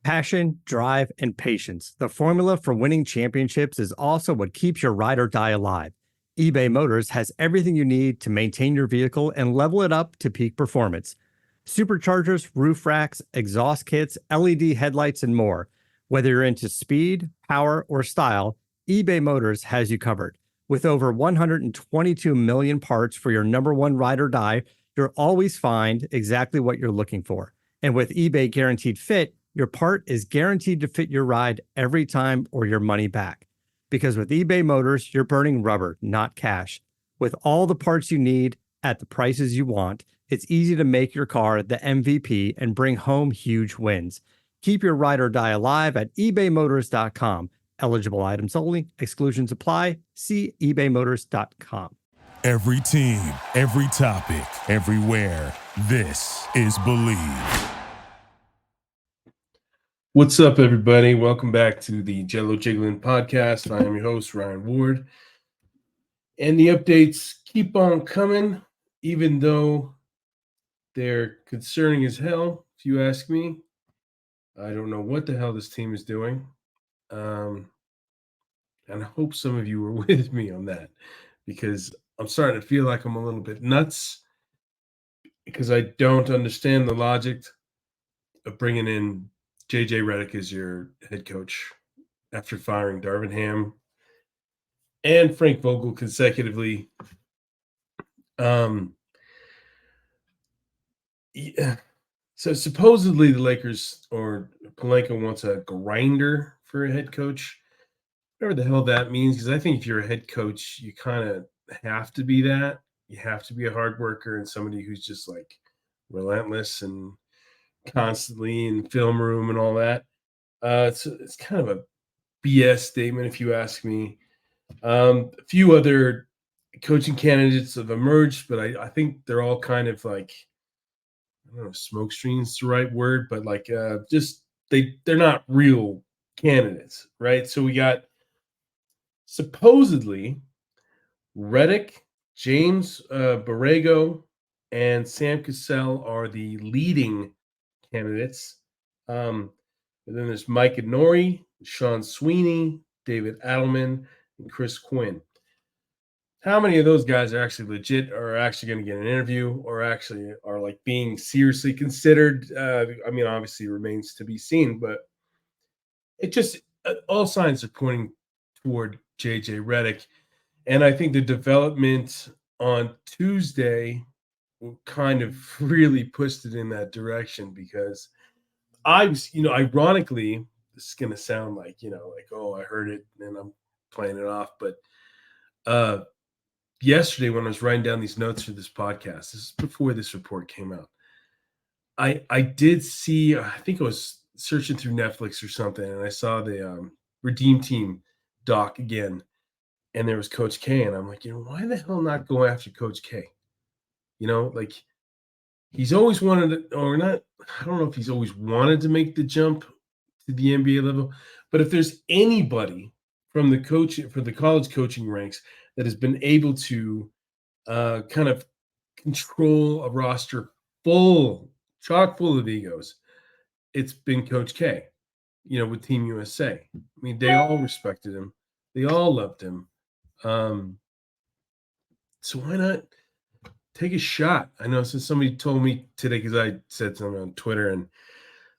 Passion, drive, and patience. The formula for winning championships is also what keeps your ride or die alive. eBay Motors has everything you need to maintain your vehicle and level it up to peak performance. Superchargers, roof racks, exhaust kits, LED headlights, and more. Whether you're into speed, power, or style, eBay Motors has you covered. With over 122 million parts for your number one ride or die, you'll always find exactly what you're looking for. And with eBay Guaranteed Fit, your part is guaranteed to fit your ride every time or your money back. Because with eBay Motors, you're burning rubber, not cash. With all the parts you need at the prices you want, it's easy to make your car the MVP and bring home huge wins. Keep your ride or die alive at ebaymotors.com. Eligible items only. Exclusions apply. See ebaymotors.com. Every team, every topic, everywhere. This is Believe. What's up, everybody? Welcome back to the Jello Jiggling podcast. I am your host, Ryan Ward. And the updates keep on coming, even though they're concerning as hell, if you ask me. I don't know what the hell this team is doing. And I hope some of you are with me on that, because I'm starting to feel like I'm a little bit nuts, because I don't understand the logic of bringing in JJ Redick as your head coach after firing Darvin Ham and Frank Vogel consecutively. Yeah. So supposedly the Lakers or Pelinka wants a grinder for a head coach, whatever the hell that means. Because I think if you're a head coach, you kind of have to be that. You have to be a hard worker and somebody who's just like relentless and constantly in film room and all that. It's kind of a BS statement, if you ask me. A few other coaching candidates have emerged, but I think they're all kind of like, I don't know if smoke screen's the right word, but like just they're not real candidates, right? So we got supposedly Redick, James Borrego, and Sam Cassell are the leading candidates. And then there's Mike Nori, Sean Sweeney, David Adelman, and Chris Quinn. How many of those guys are actually legit, or are actually going to get an interview, or actually are like being seriously considered? I mean, obviously remains to be seen, but it just all signs are pointing toward JJ Redick. And I think the development on Tuesday kind of really pushed it in that direction, because I was, ironically, this is going to sound like, like, oh, I heard it and I'm playing it off. But yesterday when I was writing down these notes for this podcast, this is before this report came out, I did see, I think I was searching through Netflix or something, and I saw the Redeem Team doc again, and there was Coach K, and I'm like, why the hell not go after Coach K? Like, he's always wanted to, or not, I don't know if he's always wanted to make the jump to the NBA level, but if there's anybody from the college coaching ranks that has been able to kind of control a roster chock full of egos, it's been Coach K, with Team USA. I mean, they all respected him. They all loved him. So why not take a shot? I know somebody told me today, because I said something on Twitter, and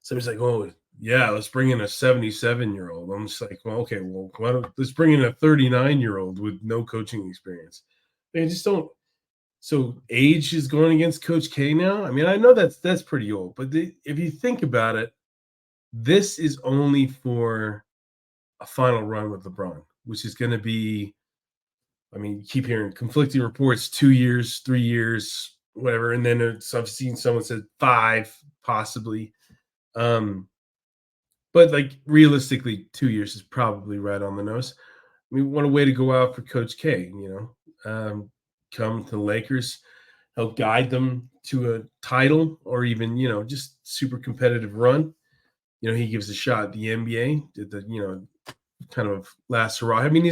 somebody's like, oh, yeah, let's bring in a 77-year-old. I'm just like, well, okay, well, let's bring in a 39-year-old with no coaching experience. They just don't. So age is going against Coach K now. I mean, I know that's pretty old, but if you think about it, this is only for a final run with LeBron, which is going to be, I mean, you keep hearing conflicting reports, 2 years, 3 years, whatever. And then I've seen someone said 5, possibly. But like realistically, 2 years is probably right on the nose. I mean, what a way to go out for Coach K, come to the Lakers, help guide them to a title, or even, just super competitive run. He gives a shot at the NBA, did the, kind of last hurrah. I mean,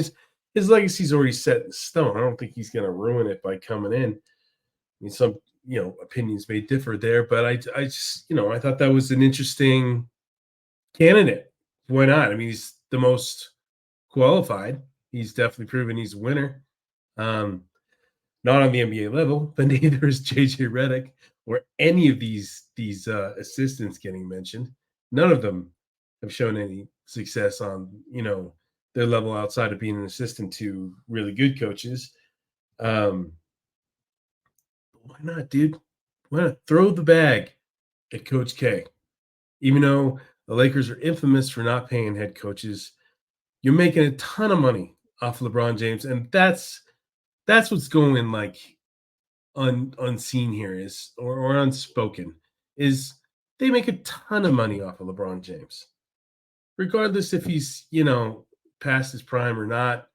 his legacy's already set in stone. I don't think he's going to ruin it by coming in. I mean, some, opinions may differ there, but I just, I thought that was an interesting candidate. Why not? I mean, he's the most qualified. He's definitely proven he's a winner. Not on the NBA level, but neither is JJ Redick or any of these assistants getting mentioned. None of them have shown any success on their level outside of being an assistant to really good coaches. Why not, dude? Why not throw the bag at Coach K? Even though the Lakers are infamous for not paying head coaches, you're making a ton of money off LeBron James, and that's what's going like unseen here is or unspoken is they make a ton of money off of LeBron James, regardless if he's past his prime or not.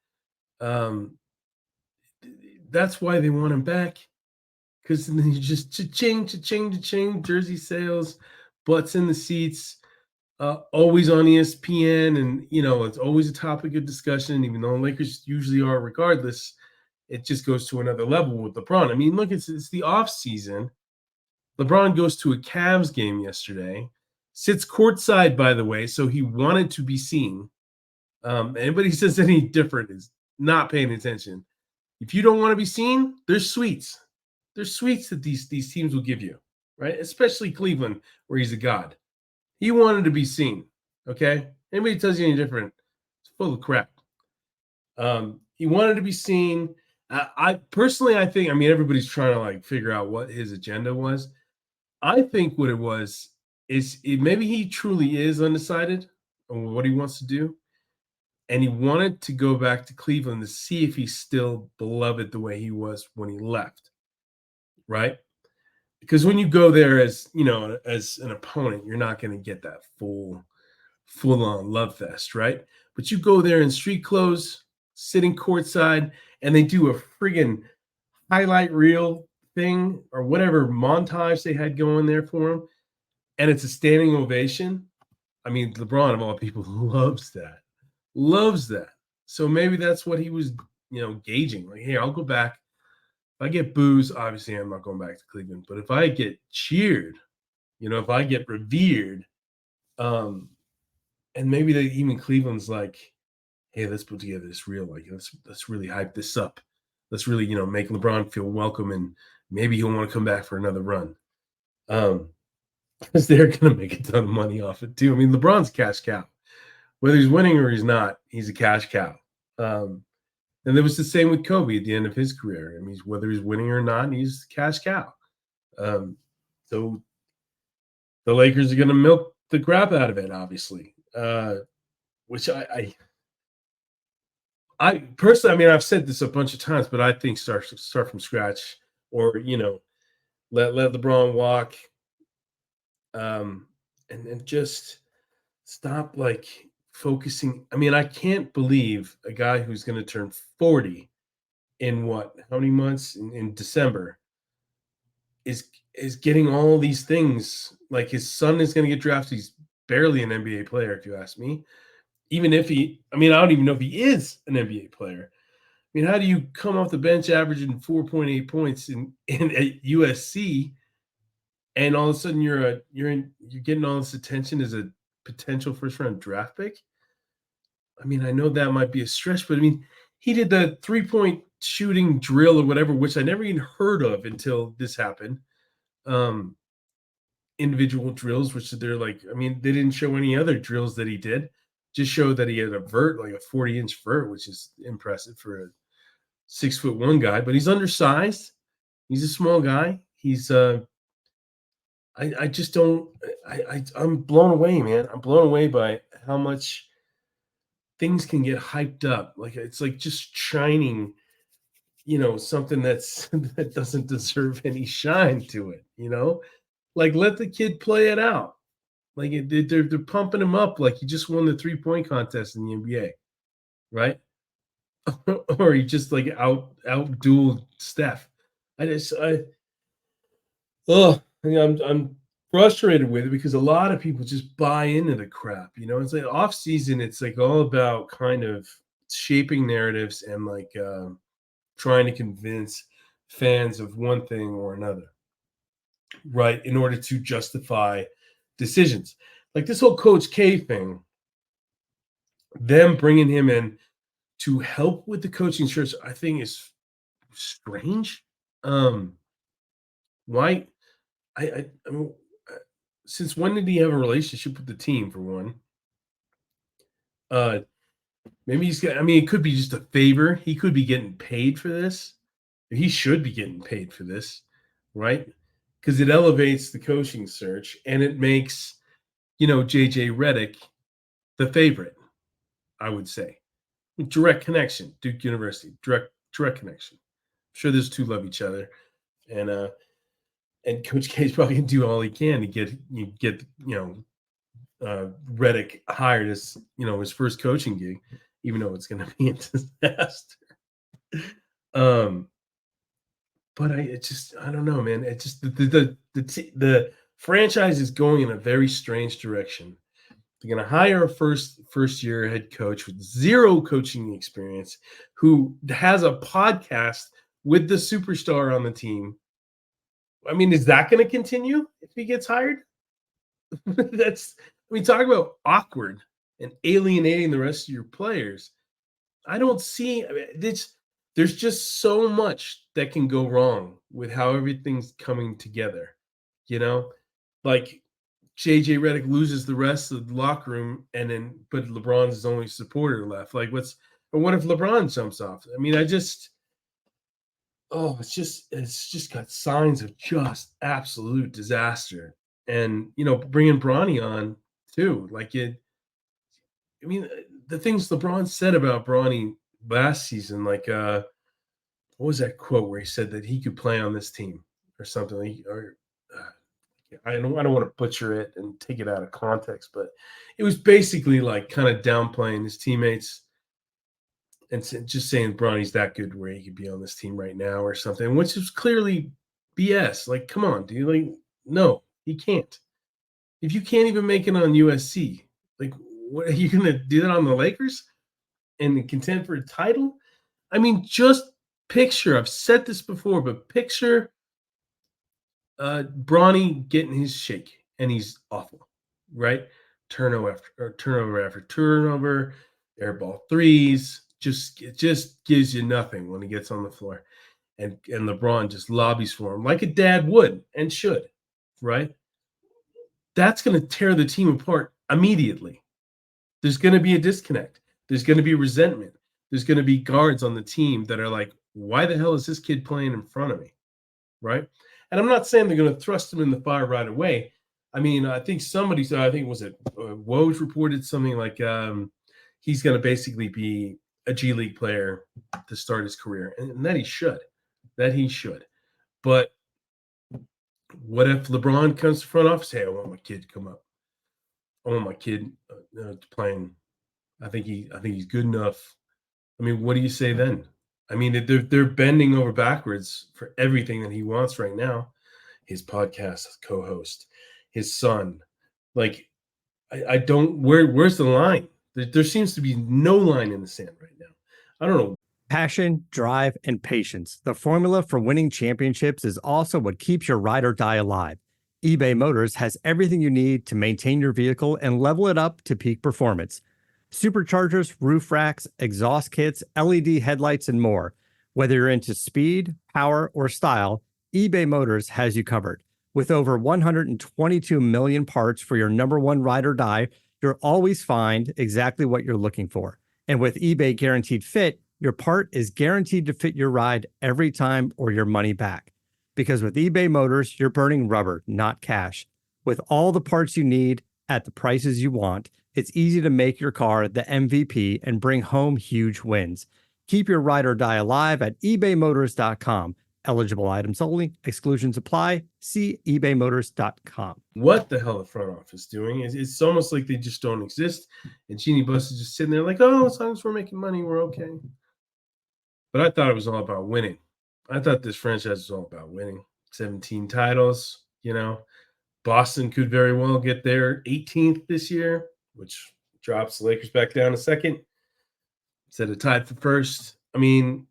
That's why they want him back, because then you just cha-ching, cha-ching, cha-ching, jersey sales, butts in the seats, always on ESPN, and it's always a topic of discussion, even though Lakers usually are regardless. It just goes to another level with LeBron. I mean, look, it's the off season. LeBron goes to a Cavs game yesterday, sits courtside, by the way, so he wanted to be seen. Anybody who says any different is not paying attention. If you don't want to be seen, there's suites. There's suites that these teams will give you, right? Especially Cleveland, where he's a god. He wanted to be seen, okay? Anybody tells you any different, it's full of crap. He wanted to be seen. I personally, I think, I mean, everybody's trying to like figure out what his agenda was. I think what it was is maybe he truly is undecided on what he wants to do. And he wanted to go back to Cleveland to see if he's still beloved the way he was when he left, right? Because when you go there as an opponent, you're not going to get that full-on love fest, right? But you go there in street clothes, sitting courtside, and they do a friggin' highlight reel thing or whatever montage they had going there for him, and it's a standing ovation. I mean, LeBron, of all people, loves that. So maybe that's what he was, gauging. Like, hey, I'll go back. If I get boos, obviously I'm not going back to Cleveland. But if I get cheered, if I get revered, and maybe even Cleveland's like, hey, let's put together this reel. Like, let's really hype this up. Let's really, make LeBron feel welcome, and maybe he'll want to come back for another run. Because they're going to make a ton of money off it too. I mean, LeBron's cash cow. Whether he's winning or he's not, he's a cash cow. And it was the same with Kobe at the end of his career. I mean, whether he's winning or not, he's a cash cow. So the Lakers are going to milk the crap out of it, obviously. Which I personally, I mean, I've said this a bunch of times, but I think start from scratch, or let LeBron walk, and just stop like focusing. I mean, I can't believe a guy who's going to turn 40 in how many months in December is getting all these things. Like, his son is going to get drafted. He's barely an NBA player, if you ask me. Even if I don't even know if he is an NBA player. I mean, how do you come off the bench averaging 4.8 points in at USC, and all of a sudden you're getting all this attention as a potential first-round draft pick? I mean, I know that might be a stretch, but I mean, he did the 3-point shooting drill or whatever, which I never even heard of until this happened. Individual drills, which they're like, I mean, they didn't show any other drills that he did. Just showed that he had a vert, like a 40-inch vert, which is impressive for a 6'1" guy. But he's undersized. He's a small guy. He's I just don't. I'm blown away, man. I'm blown away by how much things can get hyped up. Like, it's like just shining, something that doesn't deserve any shine to it. Like, let the kid play it out. Like, they're pumping him up like he just won the 3-point contest in the NBA, right? Or he just like out-dueled Steph. I'm frustrated with it because a lot of people just buy into the crap. It's like off season. It's like all about kind of shaping narratives and like trying to convince fans of one thing or another, right? In order to justify decisions. like this whole Coach K thing, them bringing him in to help with the coaching search, I think is strange. Why? I mean, since when did he have a relationship with the team? For one, uh, maybe he's got. I mean, it could be just a favor. He could be getting paid for this. He should be getting paid for this, right? Because it elevates the coaching search and it makes, JJ Redick the favorite, I would say. Direct connection, Duke University, direct connection. I'm sure those two love each other. And Coach K is probably gonna do all he can to get Redick hired as his first coaching gig, even though it's gonna be a disaster. But I don't know, man. It just the franchise is going in a very strange direction. They're going to hire a first year head coach with zero coaching experience, who has a podcast with the superstar on the team. I mean, is that going to continue if he gets hired? Talk about awkward and alienating the rest of your players. I don't see. There's just so much that can go wrong with how everything's coming together. Like JJ Redick loses the rest of the locker room, but LeBron's his only supporter left. Like, what if LeBron jumps off? I mean, it's just got signs of just absolute disaster. And bringing Bronny on too, the things LeBron said about Bronny last season, like what was that quote where he said that he could play on this team or something? I don't want to butcher it and take it out of context, but it was basically like kind of downplaying his teammates and just saying Bronny's that good where he could be on this team right now or something, which is clearly BS. Like, come on, dude. Like, no, he can't. If you can't even make it on USC, like, what are you going to do that on the Lakers and contend for a title? I mean, just picture, I've said this before, but picture Bronny getting his shake, and he's awful, right? Turnover after turnover, airball threes, it just gives you nothing when he gets on the floor. And LeBron just lobbies for him like a dad would and should, right? That's going to tear the team apart immediately. There's going to be a disconnect. There's going to be resentment. There's going to be guards on the team that are like, why the hell is this kid playing in front of me, right? And I'm not saying they're going to thrust him in the fire right away. I mean, I think Woj reported something like he's going to basically be a G League player to start his career, and that he should. But what if LeBron comes to front office? Hey, I want my kid to come up. I want my kid playing. I think he's good enough. I mean, what do you say then? I mean, they're bending over backwards for everything that he wants right now. His podcast co-host, his son. Like, I don't. Where's the line? There seems to be no line in the sand right now. I don't know. Passion, drive, and patience. The formula for winning championships is also what keeps your ride or die alive. eBay Motors has everything you need to maintain your vehicle and level it up to peak performance. Superchargers, roof racks, exhaust kits, LED headlights, and more. Whether you're into speed, power, or style, eBay Motors has you covered. With over 122 million parts for your number one ride or die, you'll always find exactly what you're looking for. And with eBay Guaranteed Fit, your part is guaranteed to fit your ride every time or your money back. Because with eBay Motors, you're burning rubber, not cash. With all the parts you need at the prices you want, it's easy to make your car the MVP and bring home huge wins. Keep your ride or die alive at ebaymotors.com. Eligible items only. Exclusions apply. See ebaymotors.com. What the hell the front office doing? It's almost like they just don't exist. And Jeannie Buss is just sitting there like, oh, as long as we're making money, we're okay. But I thought it was all about winning. I thought this franchise was all about winning. 17 titles, Boston could very well get their 18th this year, which drops the Lakers back down to second instead of tied for first. I mean,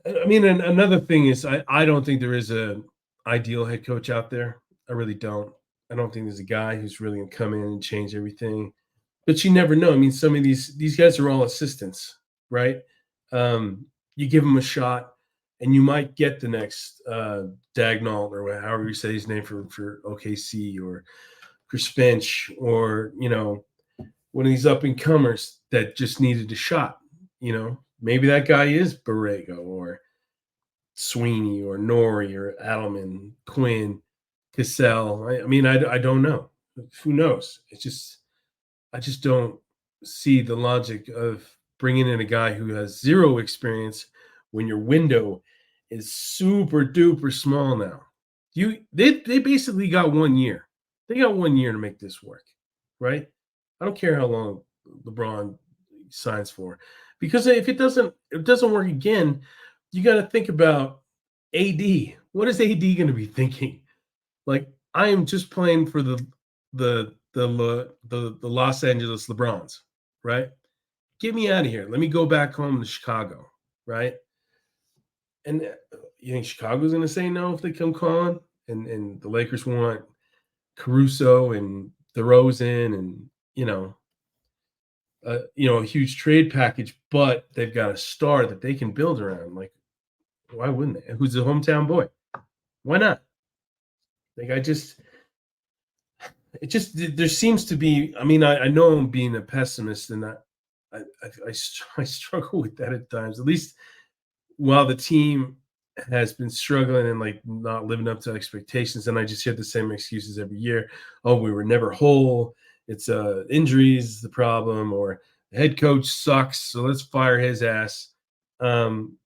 another thing is I don't think there is an ideal head coach out there. I really don't. I don't think there's a guy who's really going to come in and change everything. But you never know. I mean, some of these guys are all assistants, right? You give them a shot, and you might get the next Dagnall or however you say his name for OKC, or Chris Finch, or one of these up and comers that just needed a shot. Maybe that guy is Borrego or Sweeney or Nori or Adelman, Quinn, Cassell. I mean, I don't know. Who knows? I just don't see the logic of bringing in a guy who has zero experience when your window is super duper small now. They basically got 1 year. They got 1 year to make this work, right? I don't care how long LeBron signs for, because if it doesn't work again, you got to think about AD. What is AD going to be thinking? Like, I am just playing for the Los Angeles LeBrons, right? Get me out of here. Let me go back home to Chicago, right? And you think Chicago's going to say no if they come calling? And the Lakers want Caruso and DeRozan and a huge trade package, but they've got a star that they can build around. Like, why wouldn't they? Who's the hometown boy? Why not? Like, there seems to be. I mean, I know I'm being a pessimist, and I struggle with that at times. At least while the team has been struggling and like not living up to expectations, and I just hear the same excuses every year. Oh, we were never whole. It's injuries the problem, or the head coach sucks, so let's fire his ass. There's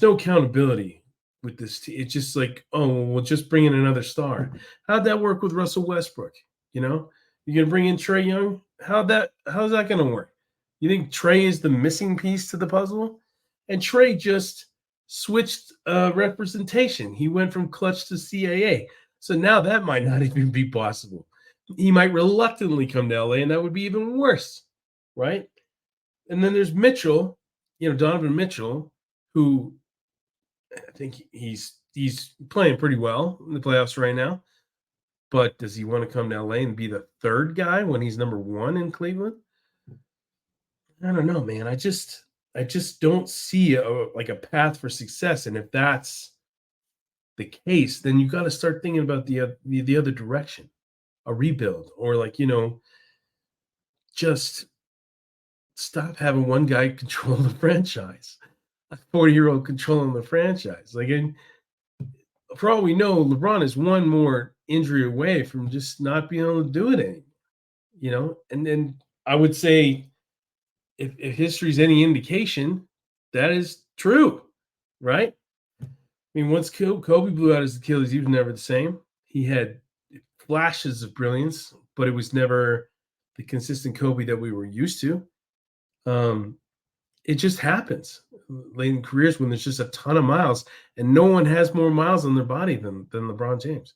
no accountability with this team. It's just like, oh, well, we'll just bring in another star. How'd that work with Russell Westbrook? You're gonna bring in Trae Young. How's that gonna work? You think Trae is the missing piece to the puzzle? And Trae just switched representation. He went from clutch to CAA. So now that might not even be possible. He might reluctantly come to LA, and that would be even worse, right? And then there's Mitchell, Donovan Mitchell, who I think he's playing pretty well in the playoffs right now. But does he want to come to LA and be the third guy when he's number one in Cleveland? I don't know, man. I just don't see a path for success. And if that's the case, then you got to start thinking about the other direction, a rebuild, or just stop having one guy control the franchise, a 40-year-old controlling the franchise. And for all we know, LeBron is one more injury away from just not being able to do it anymore. And then I would say, if history is any indication, that is true, right? I mean, once Kobe blew out his Achilles, he was never the same. He had flashes of brilliance, but it was never the consistent Kobe that we were used to. It just happens late in careers when there's just a ton of miles, and no one has more miles on their body than LeBron James.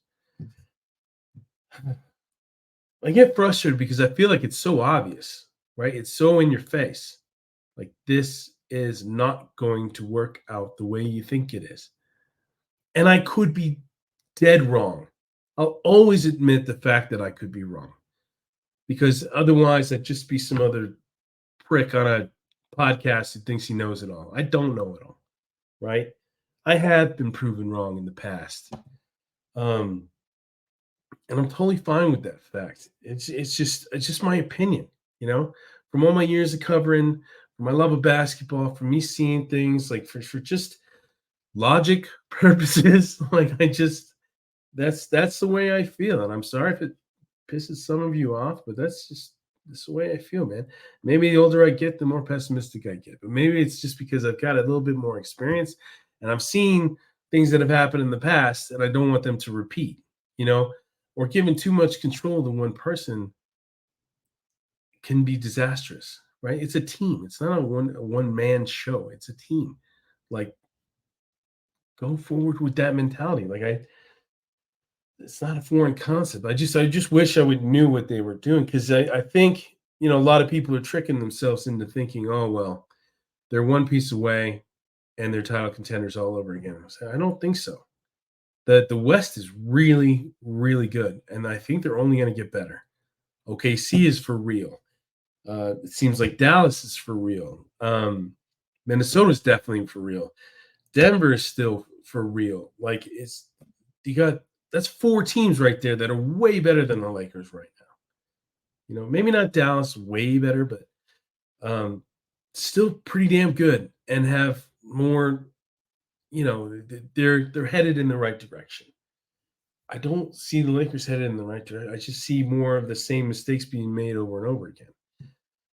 I get frustrated because I feel like it's so obvious, right? It's so in your face. Like, this is not going to work out the way you think it is. And I could be dead wrong. I'll always admit the fact that I could be wrong, because otherwise I'd just be some other prick on a podcast who thinks he knows it all. I don't know it all, right? I have been proven wrong in the past. And I'm totally fine with that fact. It's just my opinion, from all my years of covering, from my love of basketball, from me seeing things, like for just logic purposes. That's the way I feel. And I'm sorry if it pisses some of you off, but that's the way I feel, man. Maybe the older I get, the more pessimistic I get. But maybe it's just because I've got a little bit more experience, and I'm seeing things that have happened in the past, and I don't want them to repeat, or giving too much control to one person can be disastrous, right? It's a team. It's not a one-man show. It's a team. Like, go forward with that mentality. It's not a foreign concept. I just wish I would knew what they were doing, because I think, a lot of people are tricking themselves into thinking, oh, well, they're one piece away and they're title contenders all over again. I don't think so. The West is really, really good, and I think they're only going to get better. OKC is for real. It seems like Dallas is for real. Minnesota's definitely for real. Denver is still for real. Like that's 4 teams right there that are way better than the Lakers right now. Maybe not Dallas way better, but still pretty damn good and have more. They're headed in the right direction. I don't see the Lakers headed in the right direction. I just see more of the same mistakes being made over and over again.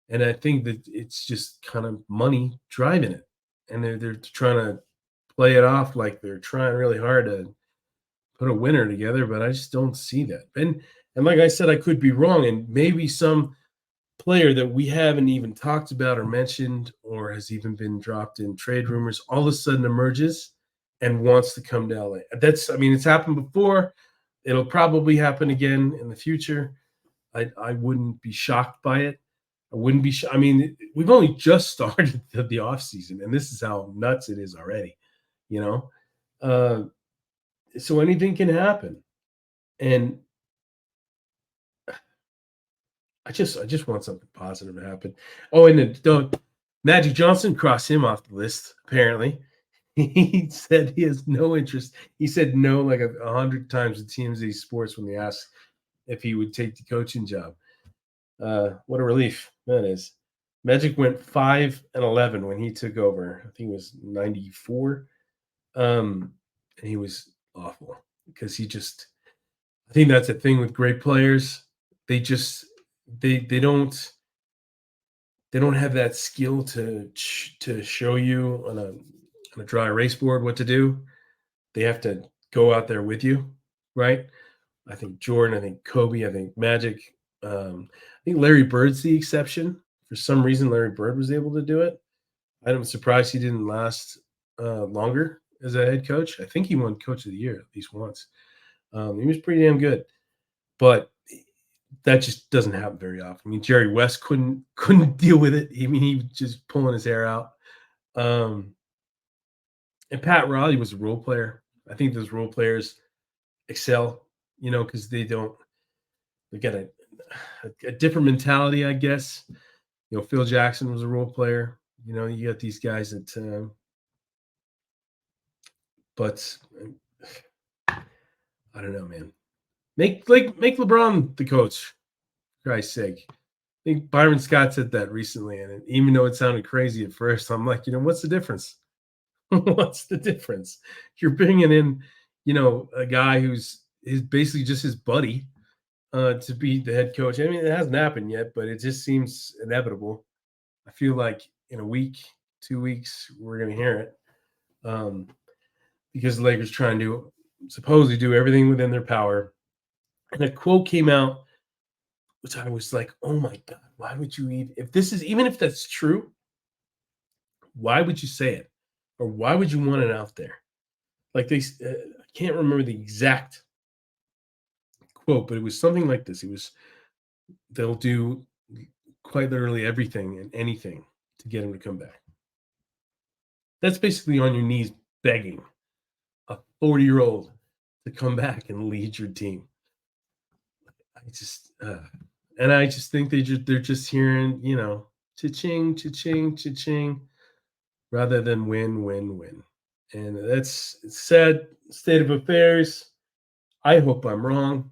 And I think that it's just kind of money driving it. And they're trying to play it off like they're trying really hard to put a winner together, but I just don't see that. And like I said, I could be wrong. And maybe some player that we haven't even talked about or mentioned or has even been dropped in trade rumors all of a sudden emerges and wants to come to LA. It's happened before. It'll probably happen again in the future. I wouldn't be shocked by it. I wouldn't be we've only just started the off season, and this is how nuts it is already, so anything can happen. And I just want something positive to happen. Oh, and then Magic Johnson, crossed him off the list, apparently. He said he has no interest. He said no like 100 times to TMZ Sports when they asked if he would take the coaching job. What a relief that is. Magic went 5-11 when he took over. I think it was 94. And he was awful because I think that's a thing with great players. They don't have that skill to show you on a dry erase board what to do. They have to go out there with you, right? I think Jordan, I think Kobe, I think Magic. I think Larry Bird's the exception. For some reason, Larry Bird was able to do it. I'm surprised he didn't last longer as a head coach. I think he won Coach of the Year at least once. He was pretty damn good, but that just doesn't happen very often. Jerry West couldn't deal with it. He was just pulling his hair out. And Pat Riley was a role player. I think those role players excel, because they get a different mentality, I guess. Phil Jackson was a role player. You got these guys that, but I don't know, man. Make LeBron the coach, for Christ's sake. I think Byron Scott said that recently, and even though it sounded crazy at first, I'm like, what's the difference? What's the difference? You're bringing in, a guy who's basically just his buddy to be the head coach. It hasn't happened yet, but it just seems inevitable. I feel like in a week, 2 weeks, we're going to hear it because the Lakers trying to supposedly do everything within their power. And a quote came out, which I was like, oh my God, why would you even if that's true, why would you say it? Or why would you want it out there? Like I can't remember the exact quote, but it was something like this. They'll do quite literally everything and anything to get him to come back. That's basically on your knees begging a 40-year-old to come back and lead your team. I just think they're just hearing, cha-ching, cha-ching, cha-ching, rather than win, win, win. And it's sad state of affairs. I hope I'm wrong.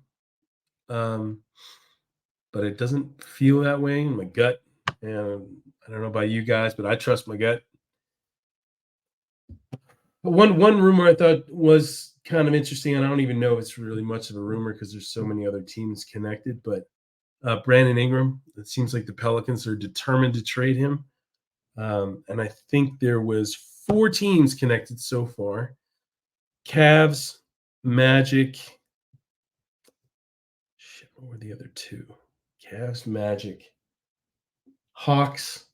But it doesn't feel that way in my gut. And I don't know about you guys, but I trust my gut. But one rumor I thought was kind of interesting, and I don't even know if it's really much of a rumor because there's so many other teams connected, but Brandon Ingram, it seems like the Pelicans are determined to trade him. And I think there was 4 teams connected so far. Cavs, Magic. What were the other 2? Cavs, Magic, Hawks,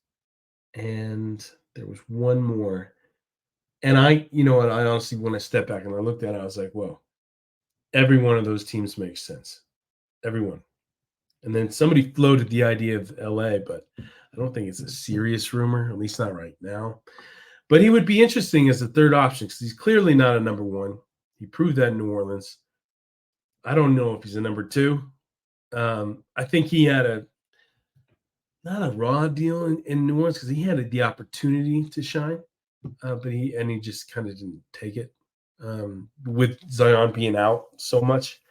and there was one more. And I honestly, when I stepped back and I looked at it, I was like, whoa, every one of those teams makes sense. Everyone. And then somebody floated the idea of LA, but I don't think it's a serious rumor, at least not right now. But he would be interesting as a third option because he's clearly not a number 1. He proved that in New Orleans. I don't know if he's a number 2. I think he had not a raw deal in New Orleans because he had the opportunity to shine, but he just kind of didn't take it with Zion being out so much.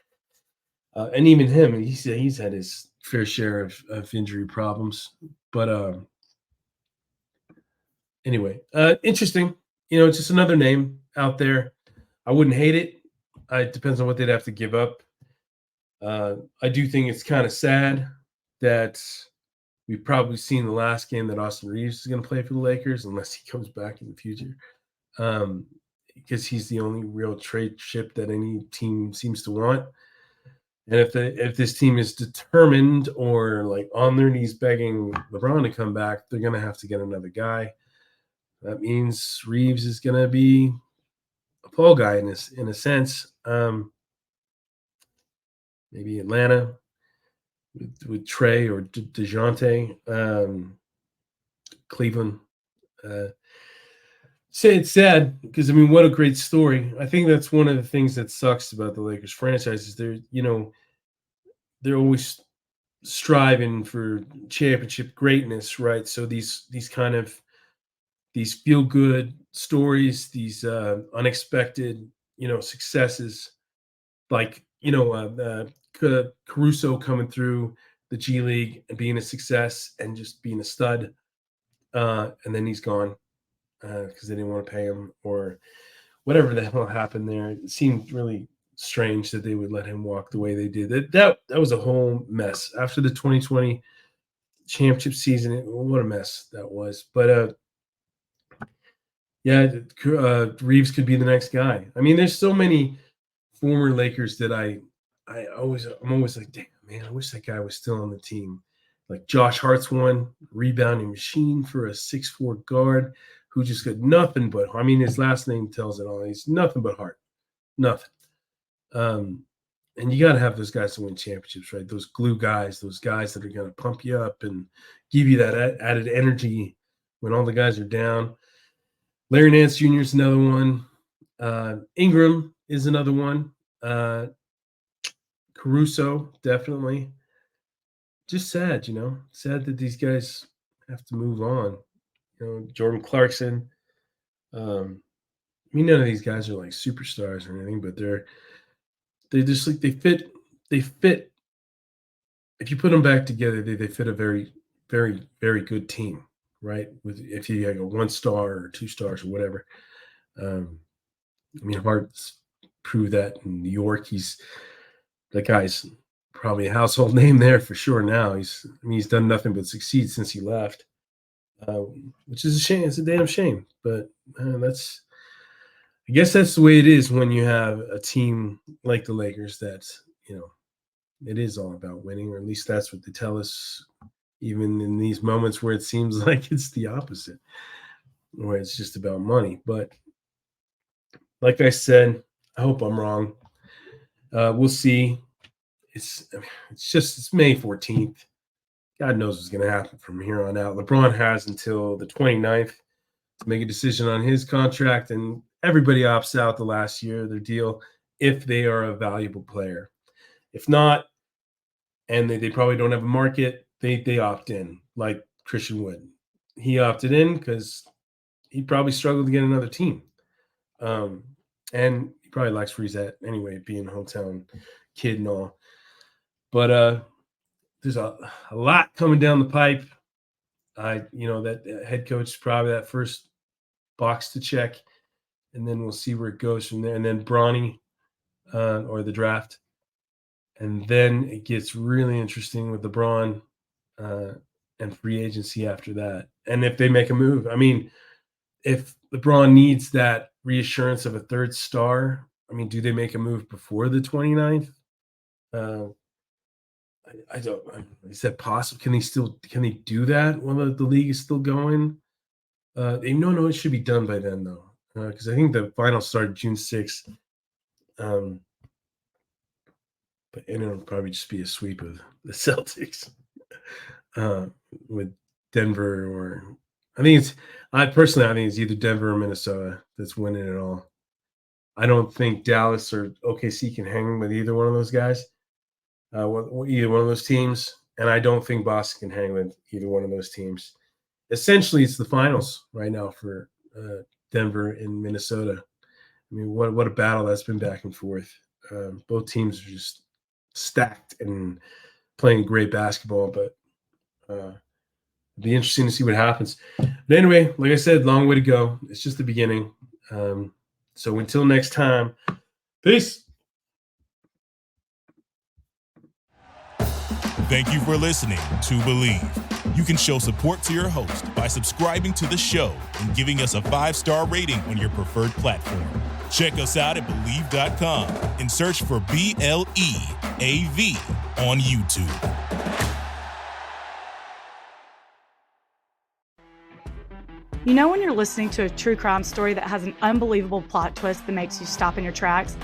And even him, he's had his fair share of injury problems. But anyway, interesting. Just another name out there. I wouldn't hate it. It depends on what they'd have to give up. I do think it's kind of sad that we've probably seen the last game that Austin Reeves is going to play for the Lakers unless he comes back in the future, because he's the only real trade chip that any team seems to want. And if this team is determined or like on their knees begging LeBron to come back, they're going to have to get another guy. That means Reeves is going to be a fall guy in a sense. Maybe Atlanta with Trey or DeJounte, Cleveland. It's sad because, what a great story. I think that's one of the things that sucks about the Lakers franchise is they're always striving for championship greatness, right? So these feel good stories, these unexpected, successes, like Caruso coming through the G League and being a success and just being a stud, and then he's gone because they didn't want to pay him or whatever the hell happened there. It seemed really strange that they would let him walk the way they did. That was a whole mess after the 2020 championship season. What a mess that was. But Reeves could be the next guy. There's so many former Lakers that I'm always like, damn, man, I wish that guy was still on the team. Like Josh Hart's one rebounding machine for a 6'4" guard who just got nothing but, his last name tells it all. He's nothing but heart, nothing. And you got to have those guys to win championships, right? Those glue guys, those guys that are going to pump you up and give you that added energy when all the guys are down. Larry Nance Jr. is another one. Ingram is another one. Caruso, definitely. Just sad, sad that these guys have to move on. Jordan Clarkson. None of these guys are like superstars or anything, but they just like they fit. If you put them back together, they fit a very, very, very good team, right? If you have a 1 star or 2 stars or whatever. Hart's proved that in New York. That guy's probably a household name there for sure now. He's done nothing but succeed since he left, which is a shame. It's a damn shame. But I guess that's the way it is when you have a team like the Lakers that, it is all about winning, or at least that's what they tell us, even in these moments where it seems like it's the opposite, where it's just about money. But like I said, I hope I'm wrong. We'll see. It's May 14th. God knows what's going to happen from here on out. LeBron has until the 29th to make a decision on his contract, and everybody opts out the last year of their deal if they are a valuable player. If not, and they probably don't have a market, they opt in, like Christian Wood. He opted in because he probably struggled to get another team. And he probably likes where he's at anyway, being a hometown kid and all. But there's a lot coming down the pipe. That head coach is probably that first box to check, and then we'll see where it goes from there. And then Bronny or the draft. And then it gets really interesting with LeBron and free agency after that. And if they make a move, if LeBron needs that reassurance of a third star, do they make a move before the 29th? I don't. Is that possible? Can they do that while the league is still going? No, it should be done by then though, because I think the finals started June 6th. But it'll probably just be a sweep of the Celtics with Denver, or I think it's either Denver or Minnesota that's winning it all. I don't think Dallas or OKC can hang with either one of those guys, either one of those teams. And I don't think Boston can hang with either one of those teams. Essentially, it's the finals right now for Denver and Minnesota. I mean, what a battle that's been back and forth. Both teams are just stacked and playing great basketball, but it'll be interesting to see what happens. But anyway, like I said, long way to go. It's just the beginning. So until next time, peace. Thank you for listening to Believe. You can show support to your host by subscribing to the show and giving us a 5-star rating on your preferred platform. Check us out at Believe.com and search for BLEAV on YouTube. You know when you're listening to a true crime story that has an unbelievable plot twist that makes you stop in your tracks?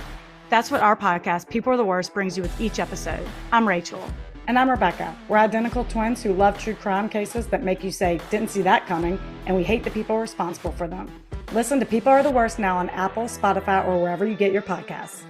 That's what our podcast, People Are the Worst, brings you with each episode. I'm Rachel. And I'm Rebecca. We're identical twins who love true crime cases that make you say, didn't see that coming, and we hate the people responsible for them. Listen to People Are the Worst now on Apple, Spotify, or wherever you get your podcasts.